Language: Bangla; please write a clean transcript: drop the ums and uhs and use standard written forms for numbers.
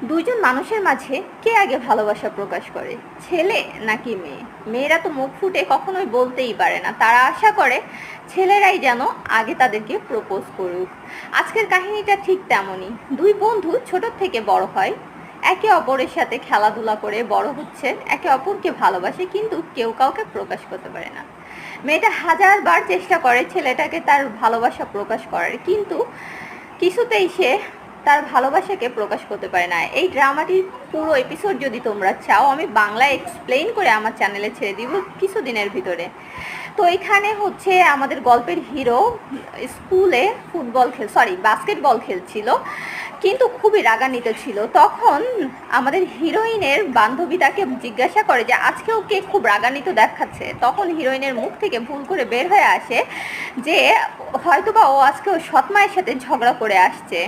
দুইজন মানুষের মাঝে কে আগে ভালোবাসা প্রকাশ করে, ছেলে নাকি মেয়ে? মেয়েরা তো মুখ ফুটে কখনোই বলতেই পারে না, তারা আশা করে ছেলেরাই যেন আগে তাদেরকে প্রপোজ করুক। আজকের কাহিনীটা ঠিক তেমনই। দুই বন্ধু ছোট থেকে বড় হয়, একে অপরের সাথে খেলাধুলা করে বড় হচ্ছে, একে অপরকে ভালোবাসে, কিন্তু কেউ কাউকে প্রকাশ করতে পারে না। মেয়েটা হাজারবার চেষ্টা করে ছেলেটাকে তার ভালোবাসা প্রকাশ করার, কিন্তু কিছুতেই সে তার ভালোবাসাকে প্রকাশ করতে পারে না। এই ড্রামাটির পুরো এপিসোড যদি তোমরা চাও, আমি বাংলায় এক্সপ্লেইন করে আমার চ্যানেলে ছেড়ে দিব কিছুদিনের ভিতরে। তো এখানে হচ্ছে আমাদের গল্পের হিরো স্কুলে বাস্কেটবল খেলছিল, কিন্তু খুবই রাগান্বিত ছিল। তখন আমাদের হিরোইনের বান্ধবী তাকে জিজ্ঞাসা করে যে আজকে ওকে খুব রাগান্বিত দেখাচ্ছে। তখন হিরোইনের মুখ থেকে ভুল করে বের হয়ে আসে যে হয়তোবা ও আজকে ওর সৎ মায়ের সাথে ঝগড়া করে আসছে।